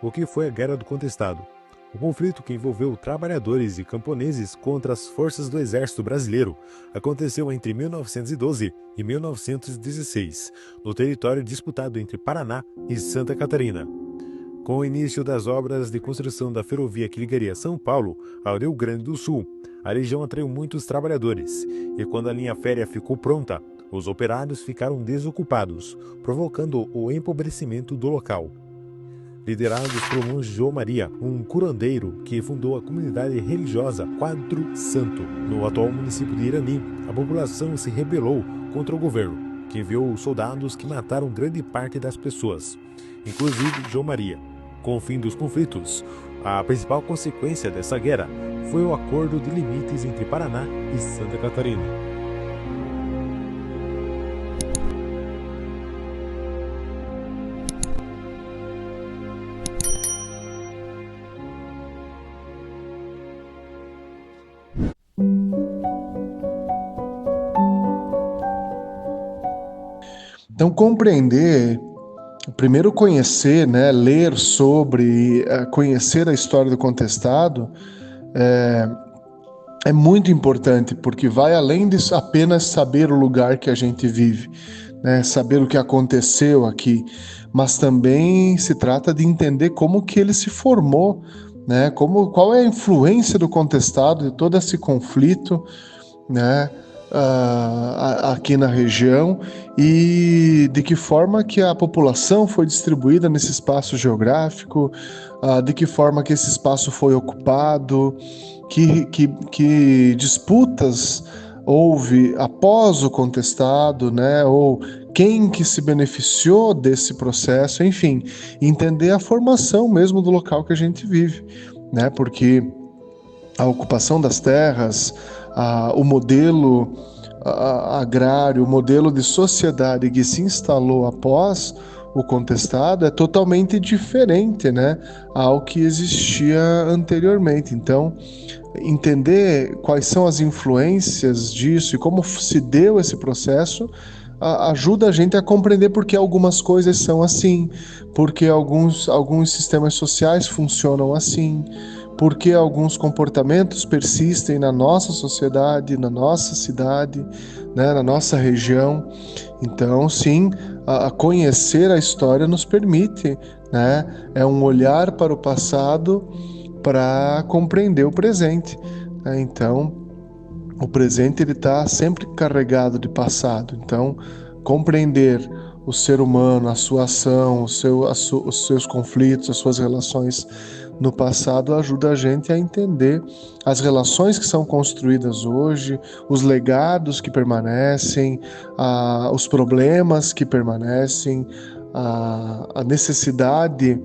O que foi a Guerra do Contestado? O conflito que envolveu trabalhadores e camponeses contra as forças do Exército Brasileiro aconteceu entre 1912 e 1916, no território disputado entre Paraná e Santa Catarina. Com o início das obras de construção da ferrovia que ligaria São Paulo ao Rio Grande do Sul, a região atraiu muitos trabalhadores, e quando a linha férrea ficou pronta, os operários ficaram desocupados, provocando o empobrecimento do local. Liderados pelo monge João Maria, um curandeiro que fundou a comunidade religiosa Quadro Santo, no atual município de Irani, a população se rebelou contra o governo, que enviou soldados que mataram grande parte das pessoas, inclusive João Maria. Com o fim dos conflitos, a principal consequência dessa guerra foi o acordo de limites entre Paraná e Santa Catarina. Então, compreender, primeiro conhecer, né, ler sobre, conhecer a história do contestado é muito importante, porque vai além de apenas saber o lugar que a gente vive, né, saber o que aconteceu aqui, mas também se trata de entender como que ele se formou, né, qual é a influência do contestado, de todo esse conflito, né, aqui na região, e de que forma que a população foi distribuída nesse espaço geográfico, de que forma que esse espaço foi ocupado, que disputas houve após o contestado, né, ou quem que se beneficiou desse processo, enfim, entender a formação mesmo do local que a gente vive, né, porque a ocupação das terras, o modelo agrário, o modelo de sociedade que se instalou após o contestado é totalmente diferente, né, ao que existia anteriormente. Então, entender quais são as influências disso e como se deu esse processo ajuda a gente a compreender por que algumas coisas são assim, porque alguns sistemas sociais funcionam assim, porque alguns comportamentos persistem na nossa sociedade, na nossa cidade, né, na nossa região. Então, sim, a conhecer a história nos permite, né, é um olhar para o passado para compreender o presente, né? Então, o presente ele está sempre carregado de passado. Então, compreender o ser humano, a sua ação, os seus conflitos, as suas relações no passado ajuda a gente a entender as relações que são construídas hoje, os legados que permanecem, os problemas que permanecem, a necessidade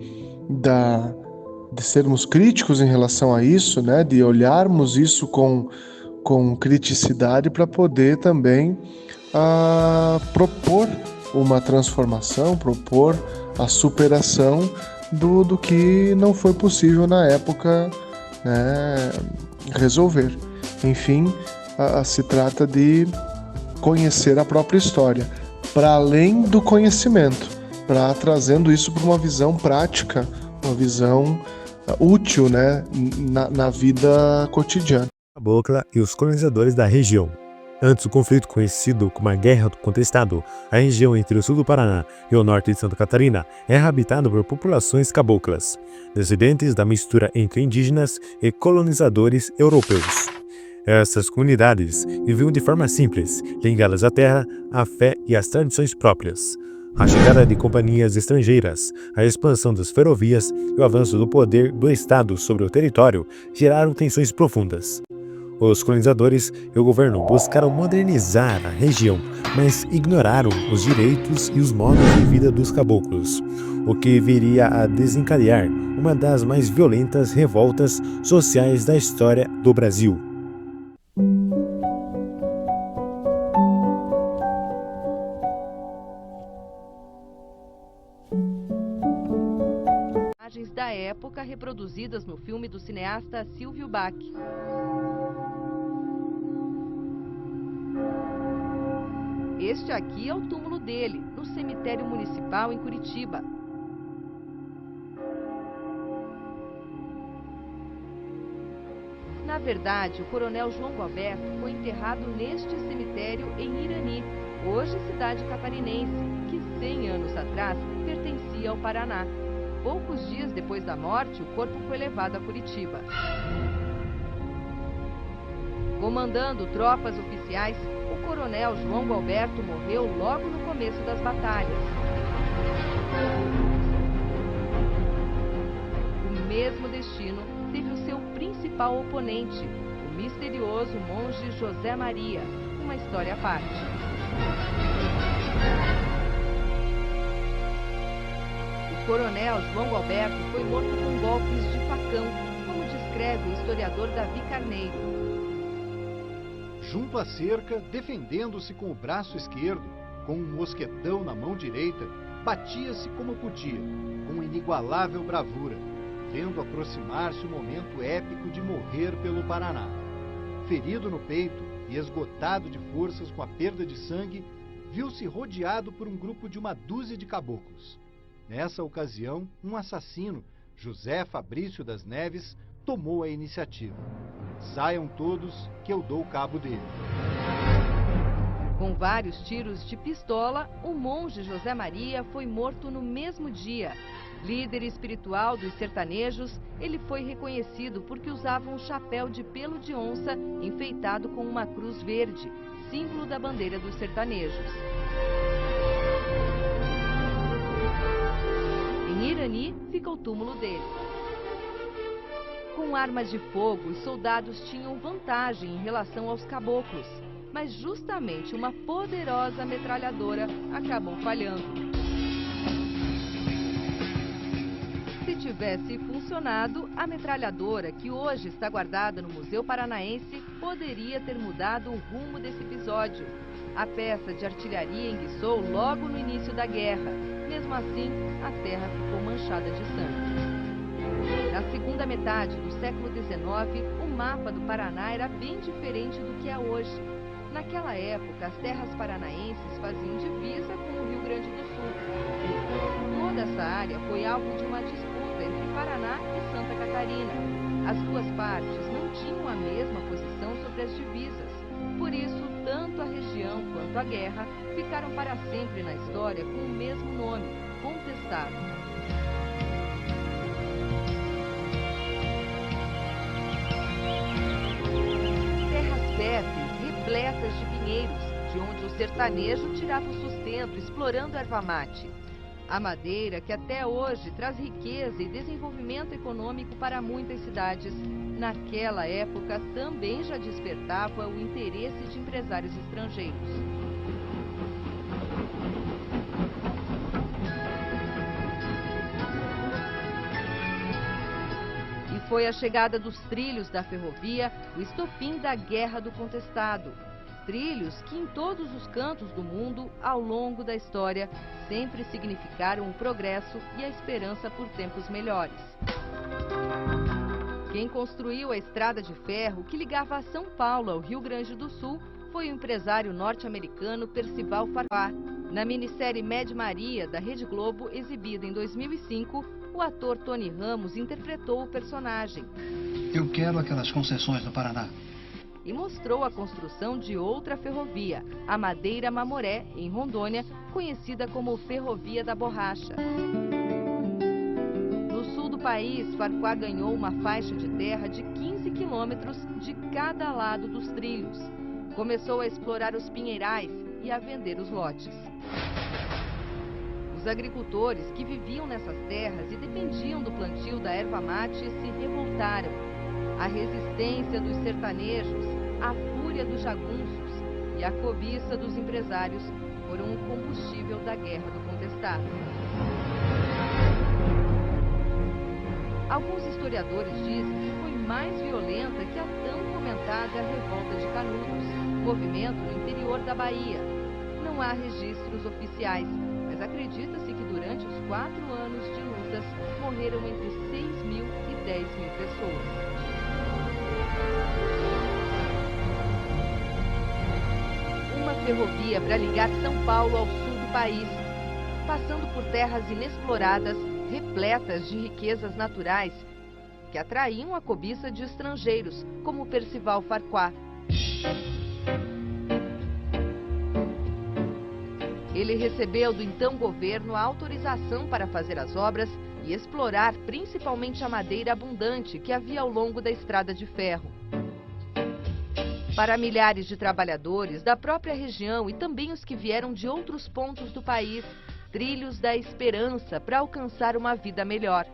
de sermos críticos em relação a isso, né? De olharmos isso com criticidade para poder também propor uma transformação, propor a superação do que não foi possível na época, né, resolver. Enfim, se trata de conhecer a própria história, para além do conhecimento, para trazendo isso para uma visão prática, uma visão útil, né, na vida cotidiana. Cabocla e os colonizadores da região. Antes do conflito conhecido como a Guerra do Contestado, a região entre o sul do Paraná e o norte de Santa Catarina era habitada por populações caboclas, descendentes da mistura entre indígenas e colonizadores europeus. Essas comunidades viviam de forma simples, ligadas à terra, à fé e às tradições próprias. A chegada de companhias estrangeiras, a expansão das ferrovias e o avanço do poder do Estado sobre o território geraram tensões profundas. Os colonizadores e o governo buscaram modernizar a região, mas ignoraram os direitos e os modos de vida dos caboclos, o que viria a desencadear uma das mais violentas revoltas sociais da história do Brasil. Imagens da época reproduzidas no filme do cineasta Silvio Bach. Este aqui é o túmulo dele, no cemitério municipal em Curitiba. Na verdade, o coronel João Galberto foi enterrado neste cemitério em Irani, hoje cidade catarinense, que 100 anos atrás pertencia ao Paraná. Poucos dias depois da morte, o corpo foi levado a Curitiba. Comandando tropas oficiais, o coronel João Galberto morreu logo no começo das batalhas. O mesmo destino teve o seu principal oponente, o misterioso monge José Maria, uma história à parte. O coronel João Galberto foi morto com golpes de facão, como descreve o historiador Davi Carneiro. Junto à cerca, defendendo-se com o braço esquerdo, com um mosquetão na mão direita, batia-se como podia, com inigualável bravura, vendo aproximar-se o momento épico de morrer pelo Paraná. Ferido no peito e esgotado de forças com a perda de sangue, viu-se rodeado por um grupo de uma dúzia de caboclos. Nessa ocasião, um assassino, José Fabrício das Neves, tomou a iniciativa. Saiam todos, que eu dou cabo dele. Com vários tiros de pistola, o monge José Maria foi morto no mesmo dia. Líder espiritual dos sertanejos, ele foi reconhecido porque usava um chapéu de pelo de onça enfeitado com uma cruz verde, símbolo da bandeira dos sertanejos. Em Irani fica o túmulo dele. Com armas de fogo, os soldados tinham vantagem em relação aos caboclos, mas justamente uma poderosa metralhadora acabou falhando. Se tivesse funcionado, a metralhadora, que hoje está guardada no Museu Paranaense, poderia ter mudado o rumo desse episódio. A peça de artilharia enguiçou logo no início da guerra. Mesmo assim, a terra ficou manchada de sangue. Na segunda metade do século XIX, o mapa do Paraná era bem diferente do que é hoje. Naquela época, as terras paranaenses faziam divisa com o Rio Grande do Sul. Toda essa área foi alvo de uma disputa entre Paraná e Santa Catarina. As duas partes não tinham a mesma posição sobre as divisas. Por isso, tanto a região quanto a guerra ficaram para sempre na história com o mesmo nome, Contestado. Repletas de pinheiros, de onde o sertanejo tirava o sustento, explorando a erva mate. A madeira, que até hoje traz riqueza e desenvolvimento econômico para muitas cidades, naquela época também já despertava o interesse de empresários estrangeiros. Foi a chegada dos trilhos da ferrovia o estopim da Guerra do Contestado. Trilhos que em todos os cantos do mundo, ao longo da história, sempre significaram o progresso e a esperança por tempos melhores. Quem construiu a estrada de ferro que ligava São Paulo ao Rio Grande do Sul foi o empresário norte-americano Percival Farquhar. Na minissérie Mad Maria, da Rede Globo, exibida em 2005, o ator Tony Ramos interpretou o personagem. Eu quero aquelas concessões do Paraná. E mostrou a construção de outra ferrovia, a Madeira Mamoré, em Rondônia, conhecida como Ferrovia da Borracha. No sul do país, Farquhar ganhou uma faixa de terra de 15 quilômetros de cada lado dos trilhos. Começou a explorar os pinheirais e a vender os lotes. Os agricultores que viviam nessas terras e dependiam do plantio da erva mate se revoltaram. A resistência dos sertanejos, a fúria dos jagunços e a cobiça dos empresários foram o combustível da Guerra do Contestado. Alguns historiadores dizem que foi mais violenta que a tão comentada Revolta de Canudos, movimento no interior da Bahia. Não há registros oficiais, mas acredita-se que durante os 4 anos de lutas morreram entre 6 mil e 10 mil pessoas. Uma ferrovia para ligar São Paulo ao sul do país, passando por terras inexploradas, repletas de riquezas naturais. que atraíam a cobiça de estrangeiros, como Percival Farquhar. Ele recebeu do então governo a autorização para fazer as obras e explorar principalmente a madeira abundante que havia ao longo da estrada de ferro. Para milhares de trabalhadores da própria região e também os que vieram de outros pontos do país, trilhos da esperança para alcançar uma vida melhor.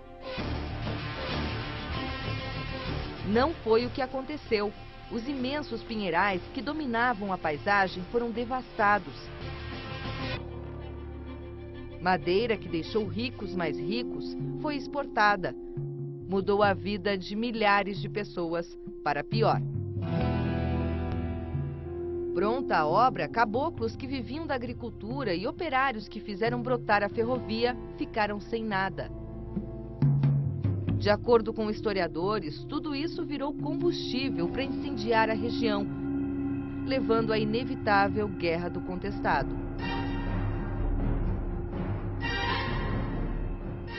Não foi o que aconteceu. Os imensos pinheirais que dominavam a paisagem foram devastados. Madeira que deixou ricos mais ricos foi exportada. Mudou a vida de milhares de pessoas para pior. Pronta a obra, caboclos que viviam da agricultura e operários que fizeram brotar a ferrovia ficaram sem nada. De acordo com historiadores, tudo isso virou combustível para incendiar a região, levando à inevitável Guerra do Contestado.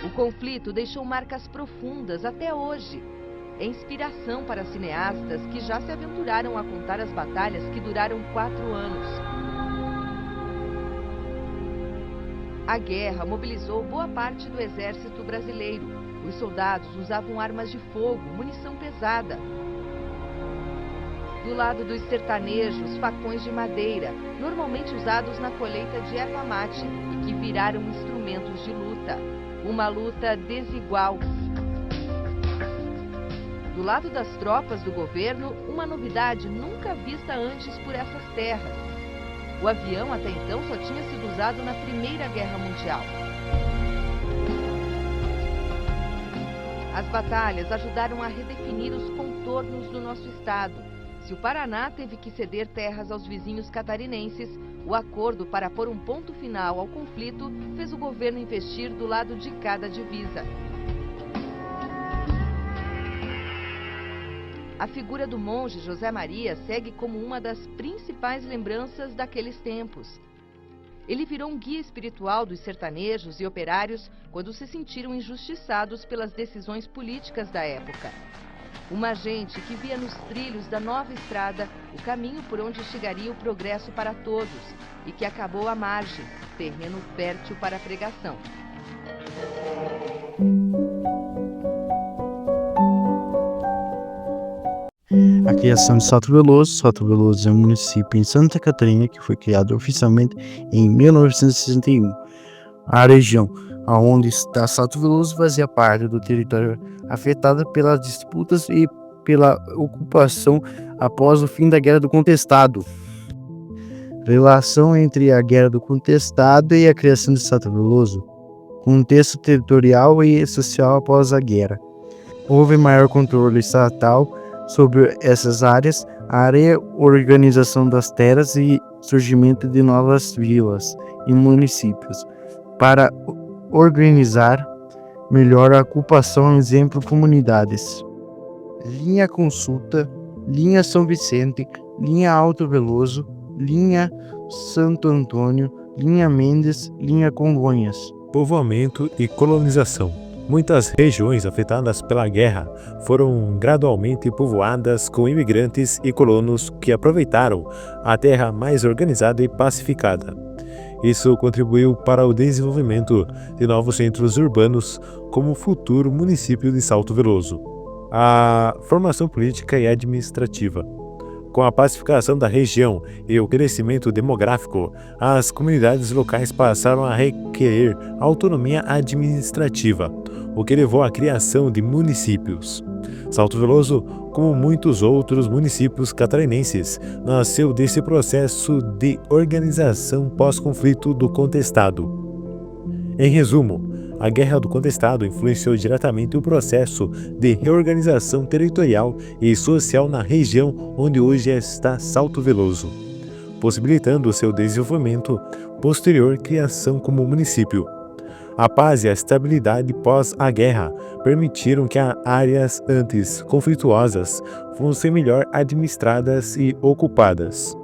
O conflito deixou marcas profundas até hoje. É inspiração para cineastas que já se aventuraram a contar as batalhas que duraram 4 anos. A guerra mobilizou boa parte do exército brasileiro. Os soldados usavam armas de fogo, munição pesada. Do lado dos sertanejos, facões de madeira, normalmente usados na colheita de erva mate e que viraram instrumentos de luta. Uma luta desigual. Do lado das tropas do governo, uma novidade nunca vista antes por essas terras. O avião até então só tinha sido usado na Primeira Guerra Mundial. As batalhas ajudaram a redefinir os contornos do nosso estado. Se o Paraná teve que ceder terras aos vizinhos catarinenses, o acordo para pôr um ponto final ao conflito fez o governo investir do lado de cada divisa. A figura do monge José Maria segue como uma das principais lembranças daqueles tempos. Ele virou um guia espiritual dos sertanejos e operários quando se sentiram injustiçados pelas decisões políticas da época. Uma gente que via nos trilhos da nova estrada o caminho por onde chegaria o progresso para todos e que acabou à margem, terreno fértil para a pregação. A criação de Salto Veloso. Salto Veloso é um município em Santa Catarina que foi criado oficialmente em 1961. A região onde está Salto Veloso fazia parte do território afetado pelas disputas e pela ocupação após o fim da Guerra do Contestado. Relação entre a Guerra do Contestado e a criação de Salto Veloso. Contexto territorial e social após a guerra. Houve maior controle estatal sobre essas áreas, a reorganização das terras e surgimento de novas vilas e municípios. Para organizar melhor a ocupação, exemplo, comunidades. Linha Consulta, Linha São Vicente, Linha Alto Veloso, Linha Santo Antônio, Linha Mendes, Linha Congonhas. Povoamento e colonização. Muitas regiões afetadas pela guerra foram gradualmente povoadas com imigrantes e colonos que aproveitaram a terra mais organizada e pacificada. Isso contribuiu para o desenvolvimento de novos centros urbanos, como o futuro município de Salto Veloso. A formação política e administrativa. Com a pacificação da região e o crescimento demográfico, as comunidades locais passaram a requerer autonomia administrativa, o que levou à criação de municípios. Salto Veloso, como muitos outros municípios catarinenses, nasceu desse processo de organização pós-conflito do Contestado. Em resumo, a Guerra do Contestado influenciou diretamente o processo de reorganização territorial e social na região onde hoje está Salto Veloso, possibilitando seu desenvolvimento posterior criação como município. A paz e a estabilidade pós a guerra permitiram que as áreas antes conflituosas fossem melhor administradas e ocupadas.